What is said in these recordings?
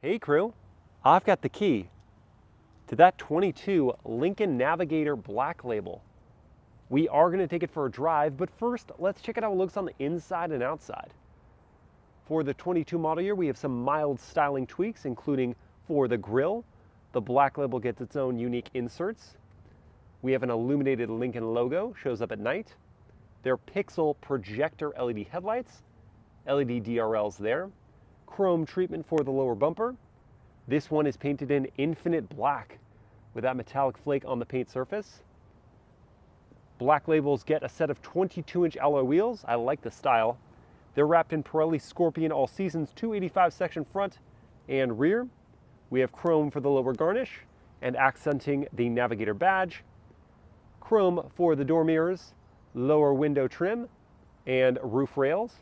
Hey crew, I've got the key to that 22 Lincoln Navigator Black Label. We are going to take it for a drive, but first let's check out how it looks on the inside and outside. For the 22 model year, we have some mild styling tweaks, including for the grille. The Black Label gets its own unique inserts. We have an illuminated Lincoln logo, shows up at night. Their pixel projector LED headlights, LED DRLs there. Chrome treatment for the lower bumper. This one is painted in infinite black with that metallic flake on the paint surface. Black Labels get a set of 22-inch alloy wheels. I like the style. They're wrapped in Pirelli Scorpion All Seasons 285 section front and rear. We have chrome for the lower garnish and accenting the Navigator badge. Chrome for the door mirrors, lower window trim, and roof rails.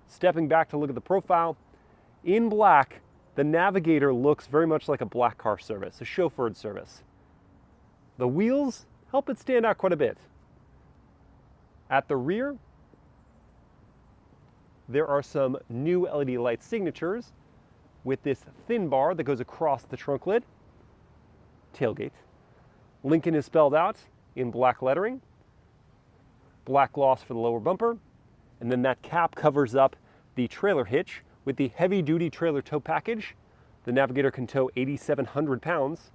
Stepping back to look at the profile, in black, the Navigator looks very much like a black car service, a chauffeured service. The wheels help it stand out quite a bit. At the rear, there are some new LED light signatures with this thin bar that goes across the trunk lid. Tailgate. Lincoln is spelled out in black lettering. Black gloss for the lower bumper. And then that cap covers up the trailer hitch with the heavy-duty trailer tow package. The Navigator can tow 8,700 pounds.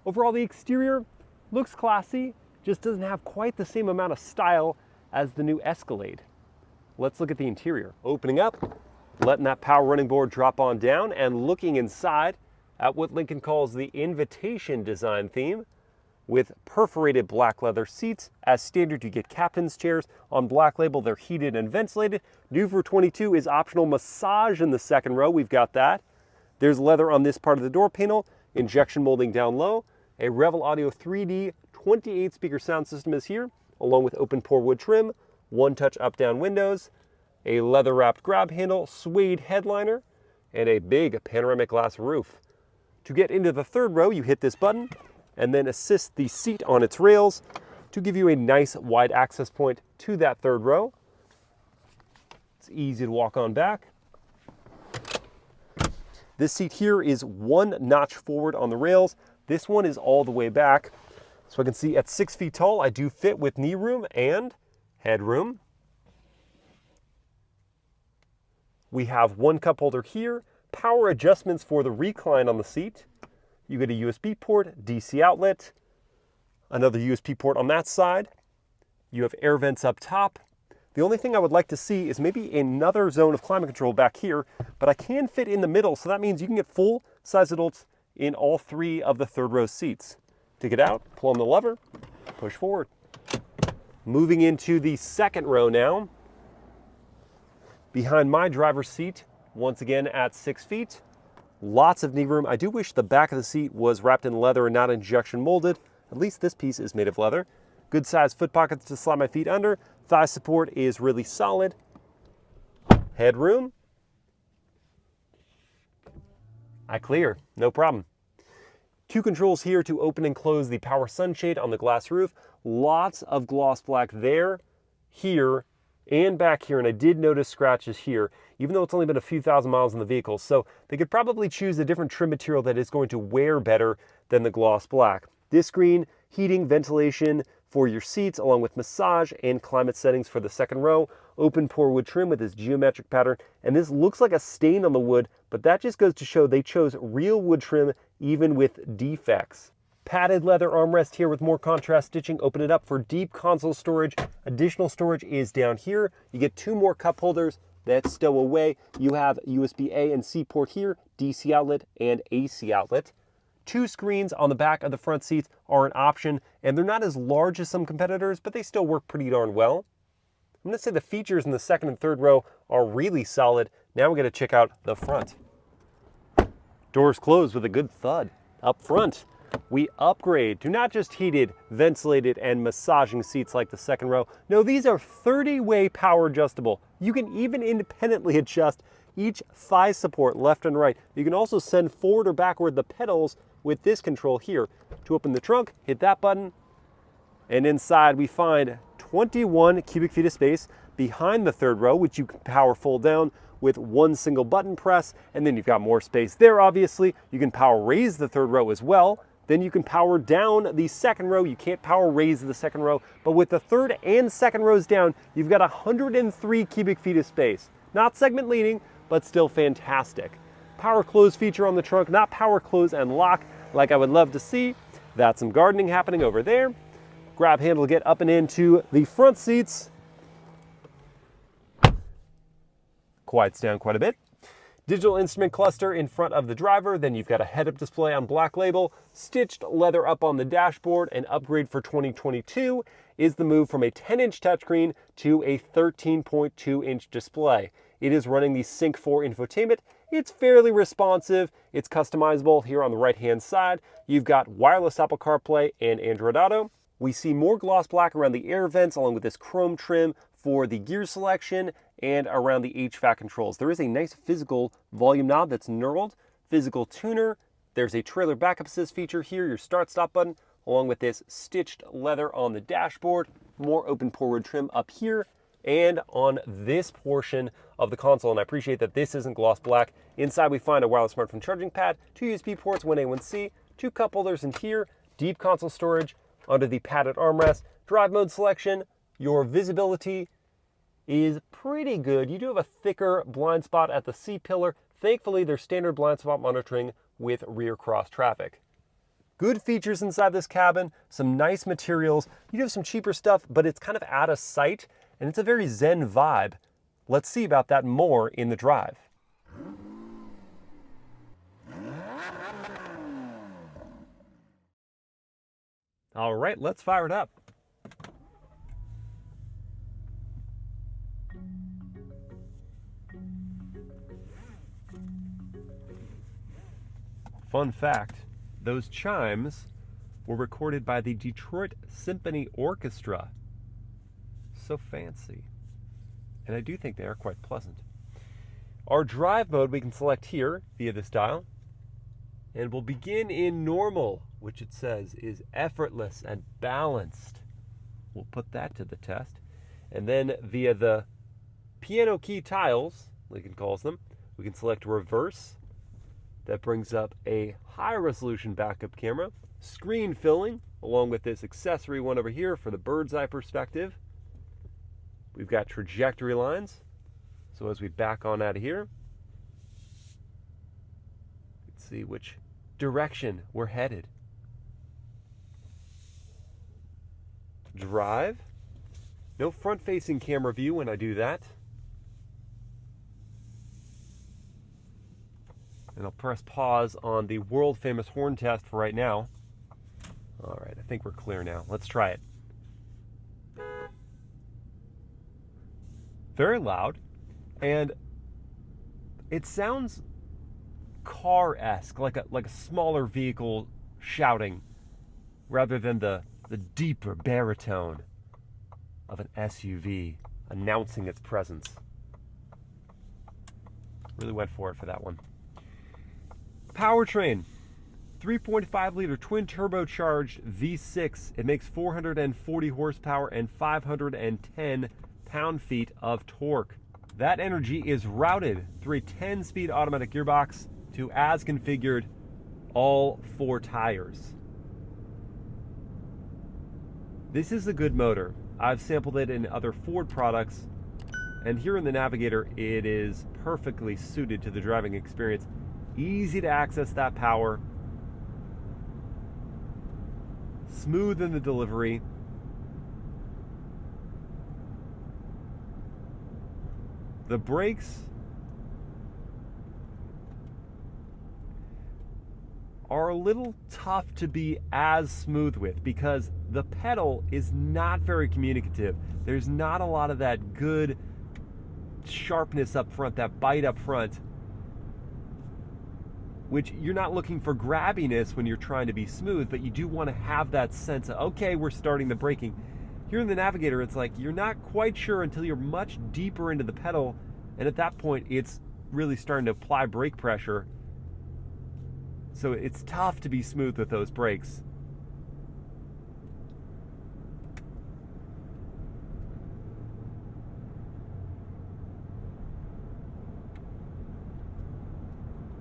Overall, the exterior looks classy, just doesn't have quite the same amount of style as the new Escalade. Let's look at the interior. Opening up, letting that power running board drop on down, and looking inside at what Lincoln calls the invitation design theme, with perforated black leather seats. As standard, you get captain's chairs. On Black Label, they're heated and ventilated. New for 22 is optional massage in the second row. We've got that. There's leather on this part of the door panel, injection molding down low. A Revel Audio 3D 28 speaker sound system is here, along with open pore wood trim, one-touch up-down windows, a leather-wrapped grab handle, suede headliner, and a big panoramic glass roof. To get into the third row, you hit this button, and then assist the seat on its rails to give you a nice wide access point to that third row. It's easy to walk on back. This seat here is one notch forward on the rails. This one is all the way back. So I can see at 6 feet tall, I do fit with knee room and headroom. We have one cup holder here, power adjustments for the recline on the seat. You get a USB port, DC outlet, another USB port on that side. You have air vents up top. The only thing I would like to see is maybe another zone of climate control back here, but I can fit in the middle, so that means you can get full size adults in all three of the third row seats. To get out, pull on the lever, push forward. Moving into the second row now. Behind my driver's seat, once again at 6 feet. Lots of knee room. I do wish the back of the seat was wrapped in leather and not injection molded. At least this piece is made of leather. Good sized foot pockets to slide my feet under. Thigh support is really solid. Headroom. I clear, no problem. Two controls here to open and close the power sunshade on the glass roof. Lots of gloss black there, here, and back here, and I did notice scratches here, even though it's only been a few thousand miles in the vehicle. So they could probably choose a different trim material that is going to wear better than the gloss black. This screen, heating, ventilation for your seats, along with massage and climate settings for the second row. Open pore wood trim with this geometric pattern, and this looks like a stain on the wood, but that just goes to show they chose real wood trim even with defects. Padded leather armrest here with more contrast stitching. Open it up for deep console storage. Additional storage is down here. You get two more cup holders that stow away. You have USB-A and C port here, DC outlet and AC outlet. Two screens on the back of the front seats are an option, and they're not as large as some competitors, but they still work pretty darn well. I'm gonna say the features in the second and third row are really solid. Now we're gonna check out the front. Doors closed with a good thud. Up front, we upgrade to not just heated, ventilated, and massaging seats like the second row. No, these are 30-way power adjustable. You can even independently adjust each thigh support left and right. You can also send forward or backward the pedals with this control here. To open the trunk, hit that button, and inside we find 21 cubic feet of space behind the third row, which you can power fold down with one single button press, and then you've got more space there, obviously. You can power raise the third row as well. Then you can power down the second row. You can't power raise the second row, but with the third and second rows down, you've got 103 cubic feet of space. Not segment leading, but still fantastic. Power close feature on the trunk, not power close and lock like I would love to see. That's some gardening happening over there. Grab handle to get up and into the front seats. Quiets down quite a bit. Digital instrument cluster in front of the driver. Then you've got a head-up display on Black Label, stitched leather up on the dashboard. An upgrade for 2022 is the move from a 10-inch touchscreen to a 13.2-inch display. It is running the Sync 4 infotainment. It's fairly responsive. It's customizable here on the right-hand side. You've got wireless Apple CarPlay and Android Auto. We see more gloss black around the air vents along with this chrome trim for the gear selection and around the HVAC controls. There is a nice physical volume knob that's knurled, physical tuner. There's a trailer backup assist feature here, your start-stop button, along with this stitched leather on the dashboard, more open pour wood trim up here, and on this portion of the console, and I appreciate that this isn't gloss black. Inside we find a wireless smartphone charging pad, 2 USB ports, 1A, 1C, 2 cup holders in here, deep console storage under the padded armrest, drive mode selection. Your visibility is pretty good. You do have a thicker blind spot at the C-pillar. Thankfully, there's standard blind spot monitoring with rear cross traffic. Good features inside this cabin, some nice materials. You do have some cheaper stuff, but it's kind of out of sight, and it's a very zen vibe. Let's see about that more in the drive. All right, let's fire it up. Fun fact, those chimes were recorded by the Detroit Symphony Orchestra. So fancy. And I do think they are quite pleasant. Our drive mode we can select here via this dial. And we'll begin in normal, which it says is effortless and balanced. We'll put that to the test. And then via the piano key tiles, Lincoln calls them, we can select reverse. That brings up a high resolution backup camera, screen filling, along with this accessory one over here for the bird's eye perspective. We've got trajectory lines. So as we back on out of here, let's see which direction we're headed. Drive. No front-facing camera view when I do that. And I'll press pause on the world-famous horn test for right now. All right, I think we're clear now. Let's try it. Very loud, and it sounds car-esque, like a smaller vehicle shouting, rather than the deeper baritone of an SUV announcing its presence. Really went for it for that one. Powertrain, 3.5 liter twin-turbocharged V6. It makes 440 horsepower and 510 pound-feet of torque. That energy is routed through a 10-speed automatic gearbox to, as configured, all 4 tires. This is a good motor. I've sampled it in other Ford products, and here in the Navigator, it is perfectly suited to the driving experience. Easy to access that power, smooth in the delivery. The brakes are a little tough to be as smooth with because the pedal is not very communicative. There's not a lot of that good sharpness up front, that bite up front, which you're not looking for grabbiness when you're trying to be smooth, but you do want to have that sense of, okay, we're starting the braking. Here in the Navigator, it's like you're not quite sure until you're much deeper into the pedal, and at that point, it's really starting to apply brake pressure. So it's tough to be smooth with those brakes.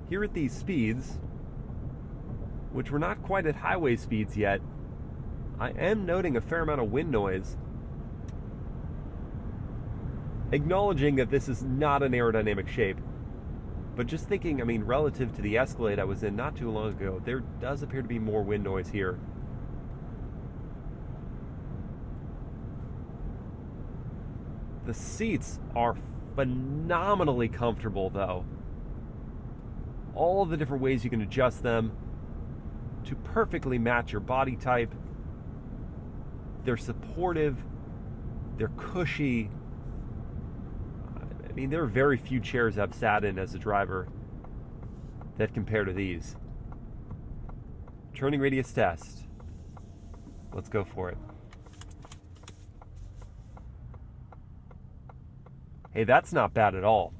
here at these speeds, which we're not quite at highway speeds yet, I am noting a fair amount of wind noise, acknowledging that this is not an aerodynamic shape. But just thinking, I mean, relative to the Escalade I was in not too long ago, there does appear to be more wind noise here. The seats are phenomenally comfortable, though. All the different ways you can adjust them to perfectly match your body type. They're supportive. They're cushy. I mean, there are very few chairs I've sat in as a driver that compare to these. Turning radius test. Let's go for it. Hey, that's not bad at all.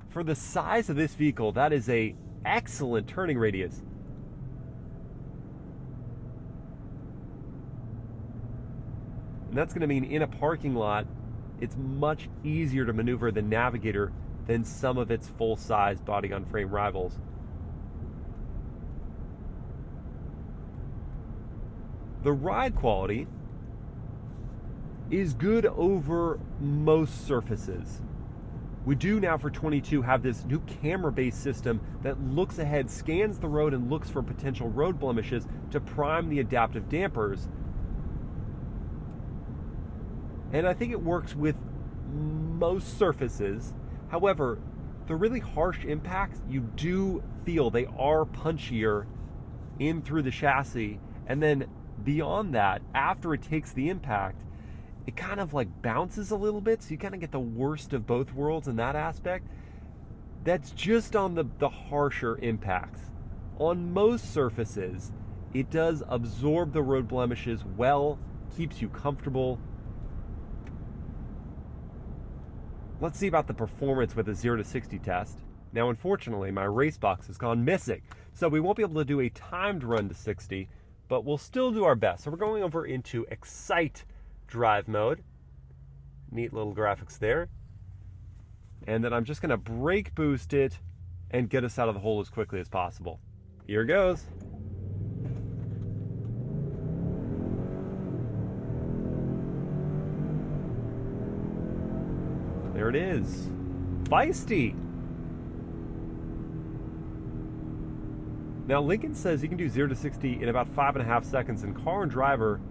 For the size of this vehicle, that is an excellent turning radius. And that's going to mean in a parking lot, it's much easier to maneuver the Navigator than some of its full-size body-on-frame rivals. The ride quality is good over most surfaces. We do now for 22 have this new camera-based system that looks ahead, scans the road, and looks for potential road blemishes to prime the adaptive dampers. And I think it works with most surfaces. However, the really harsh impacts, you do feel they are punchier in through the chassis. And then beyond that, after it takes the impact, it kind of like bounces a little bit, so you kind of get the worst of both worlds in that aspect. That's just on the harsher impacts. On most surfaces, it does absorb the road blemishes well, keeps you comfortable. Let's see about the performance with a 0 to 60 test. Now, unfortunately, my race box has gone missing, so we won't be able to do a timed run to 60, but we'll still do our best. So we're going over into Excite drive mode. Neat little graphics there. And then I'm just going to brake boost it and get us out of the hole as quickly as possible. Here goes. There it is. Feisty. Now Lincoln says you can do 0 to 60 in about 5.5 seconds, and Car and Driver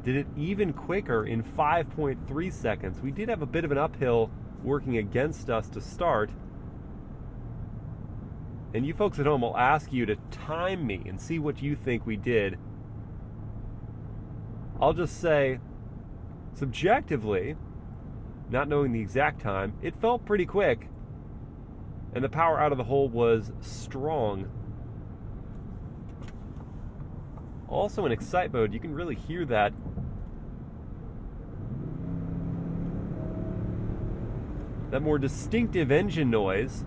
did it even quicker in 5.3 seconds. We did have a bit of an uphill working against us to start. And you folks at home, will ask you to time me and see what you think we did. I'll just say, subjectively, not knowing the exact time, it felt pretty quick. And the power out of the hole was strong. Also in Excite mode, you can really hear that more distinctive engine noise.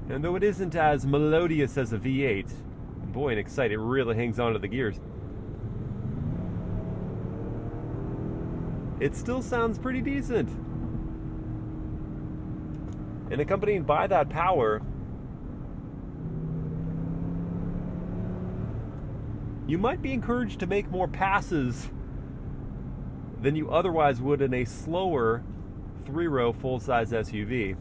And though it isn't as melodious as a V8, boy, in Excite it really hangs on to the gears. It still sounds pretty decent. And accompanied by that power, you might be encouraged to make more passes than you otherwise would in a slower 3-row full-size SUV.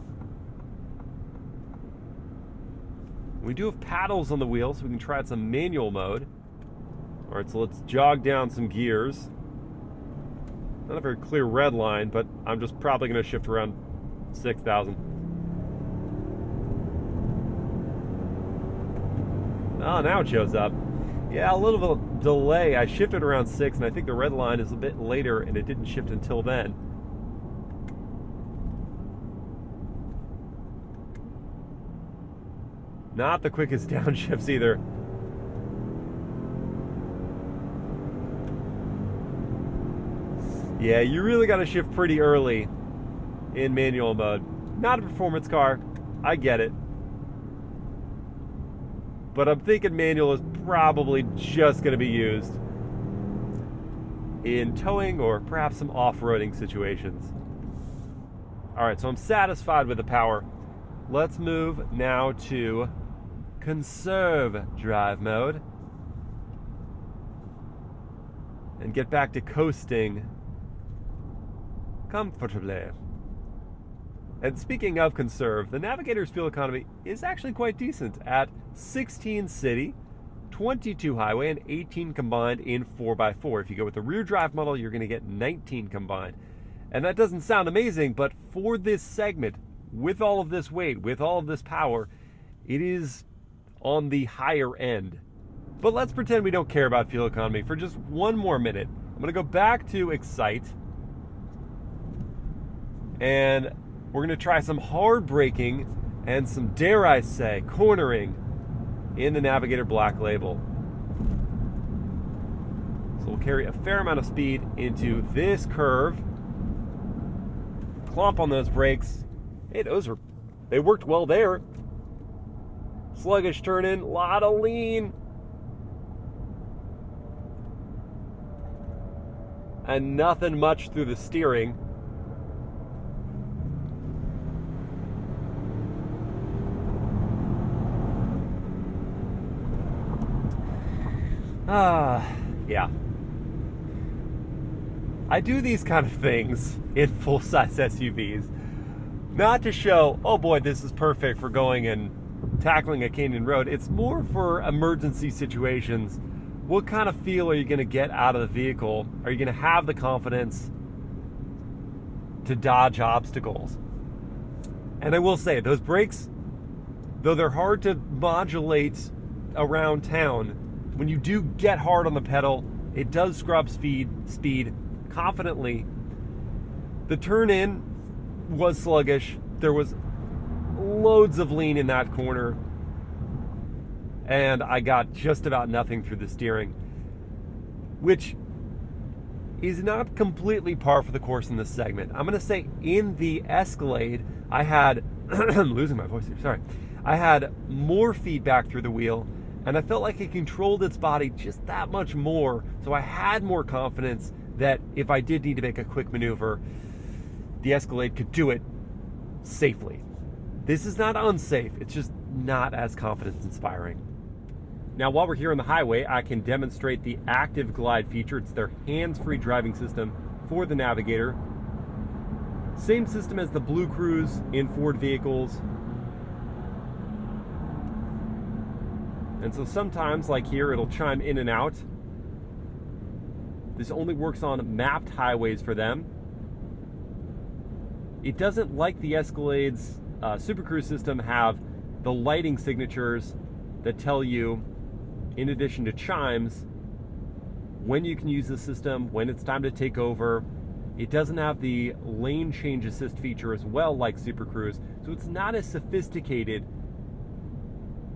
We do have paddles on the wheels, so we can try out some manual mode. All right, so let's jog down some gears. Not a very clear red line, but I'm just probably going to shift around 6,000. Oh, now it shows up. Yeah, a little bit of delay. I shifted around 6, and I think the red line is a bit later, and it didn't shift until then. Not the quickest downshifts either. Yeah, you really got to shift pretty early in manual mode. Not a performance car, I get it. But I'm thinking manual is probably just going to be used in towing or perhaps some off-roading situations. All right, so I'm satisfied with the power. Let's move now to conserve drive mode and get back to coasting comfortably. And speaking of conserve, the Navigator's fuel economy is actually quite decent at 16 city, 22 highway, and 18 combined in 4x4. If you go with the rear drive model, you're going to get 19 combined. And that doesn't sound amazing, but for this segment, with all of this weight, with all of this power, it is on the higher end. But let's pretend we don't care about fuel economy for just one more minute. I'm going to go back to Excite, and we're going to try some hard braking and some, dare I say, cornering in the Navigator Black Label. So we'll carry a fair amount of speed into this curve. Clomp on those brakes. Hey, they worked well there. Sluggish turn in, a lot of lean. And nothing much through the steering. Yeah. I do these kind of things in full-size SUVs, not to show, oh boy, this is perfect for going and tackling a canyon road. It's more for emergency situations. What kind of feel are you going to get out of the vehicle? Are you going to have the confidence to dodge obstacles? And I will say, those brakes, though they're hard to modulate around town, when you do get hard on the pedal, it does scrub speed confidently. The turn in was sluggish. There was loads of lean in that corner, and I got just about nothing through the steering, which is not completely par for the course in this segment. I'm going to say in the Escalade, I had, I'm losing my voice here, sorry. I had more feedback through the wheel, and I felt like it controlled its body just that much more, so I had more confidence that if I did need to make a quick maneuver, the Escalade could do it safely. This is not unsafe, it's just not as confidence-inspiring. Now, while we're here on the highway, I can demonstrate the Active Glide feature. It's their hands-free driving system for the Navigator. Same system as the Blue Cruise in Ford vehicles. And so sometimes, like here, it'll chime in and out. This only works on mapped highways for them. It doesn't, like the Escalade's Super Cruise system, have the lighting signatures that tell you, in addition to chimes, when you can use the system, when it's time to take over. It doesn't have the lane change assist feature as well like Super Cruise, so it's not as sophisticated.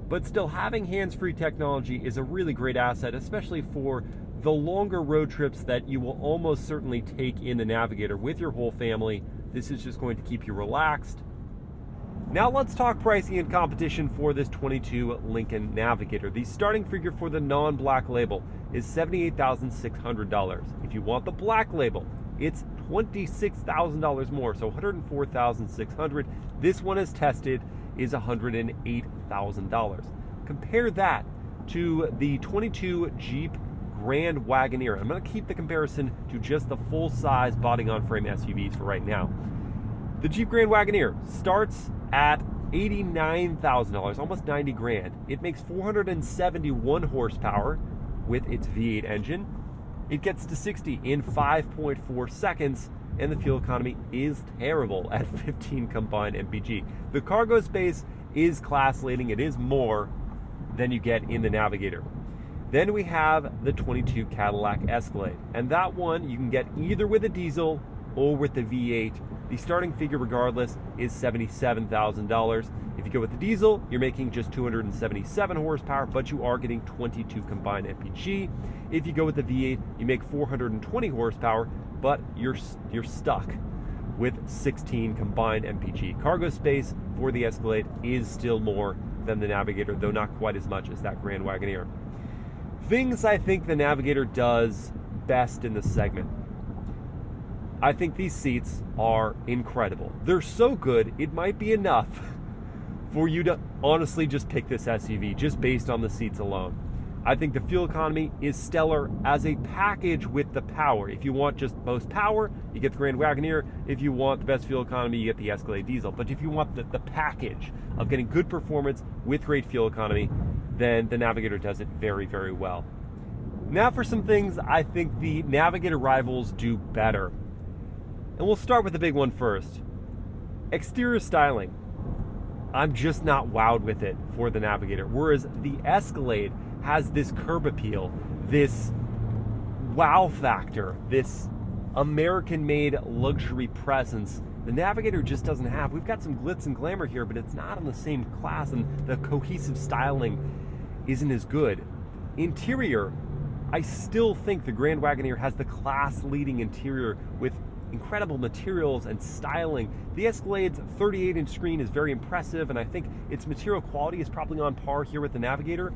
But still, having hands-free technology is a really great asset, especially for the longer road trips that you will almost certainly take in the Navigator with your whole family. This is just going to keep you relaxed. Now let's talk pricing and competition for this 22 Lincoln Navigator. The starting figure for the non-Black Label is $78,600. If you want the Black Label, it's $26,000 more, so $104,600. This one is tested is $108,000. Compare that to the 22 Jeep Grand Wagoneer. I'm going to keep the comparison to just the full-size body-on-frame SUVs for right now. The Jeep Grand Wagoneer starts at $89,000, almost $90,000. It makes 471 horsepower with its V8 engine. It gets to 60 in 5.4 seconds, and the fuel economy is terrible at 15 combined mpg. The cargo space is class-leading. It is more than you get in the Navigator. Then we have the 22 Cadillac Escalade, and that one you can get either with a diesel or with the V8. The starting figure, regardless, is $77,000. If you go with the diesel, you're making just 277 horsepower, but you are getting 22 combined mpg. If you go with the V8, you make 420 horsepower, but you're stuck with 16 combined mpg. Cargo space for the Escalade is still more than the Navigator, though not quite as much as that Grand Wagoneer. Things I think the Navigator does best in this segment. I think these seats are incredible. They're so good, it might be enough for you to honestly just pick this SUV just based on the seats alone. I think the fuel economy is stellar as a package with the power. If you want just most power, you get the Grand Wagoneer. If you want the best fuel economy, you get the Escalade diesel. But if you want the package of getting good performance with great fuel economy, then the Navigator does it very, very well. Now for some things I think the Navigator rivals do better. And we'll start with the big one first. Exterior styling. I'm just not wowed with it for the Navigator. Whereas the Escalade has this curb appeal, this wow factor, this American-made luxury presence the Navigator just doesn't have. We've got some glitz and glamour here, but it's not in the same class, and the cohesive styling isn't as good. Interior, I still think the Grand Wagoneer has the class-leading interior with incredible materials and styling. The Escalade's 38-inch screen is very impressive, and I think its material quality is probably on par here with the Navigator.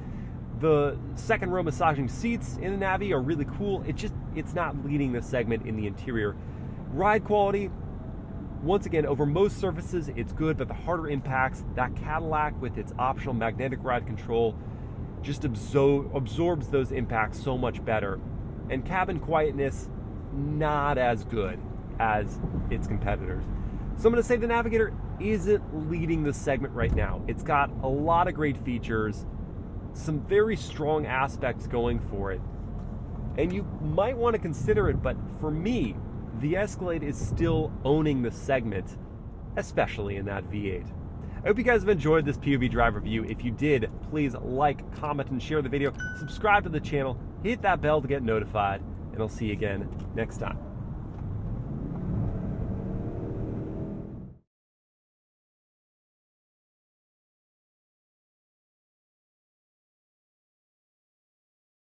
The second row massaging seats in the Navi are really cool. It's not leading the segment in the interior. Ride quality, once again, over most surfaces, it's good, but the harder impacts, that Cadillac with its optional magnetic ride control just absorbs those impacts so much better. And cabin quietness, not as good as its competitors. So I'm going to say the Navigator isn't leading the segment right now. It's got a lot of great features, some very strong aspects going for it, and you might want to consider it, but for me, the Escalade is still owning the segment, especially in that V8. I hope you guys have enjoyed this POV drive review. If you did, please like, comment, and share the video. Subscribe to the channel, hit that bell to get notified, and I'll see you again next time.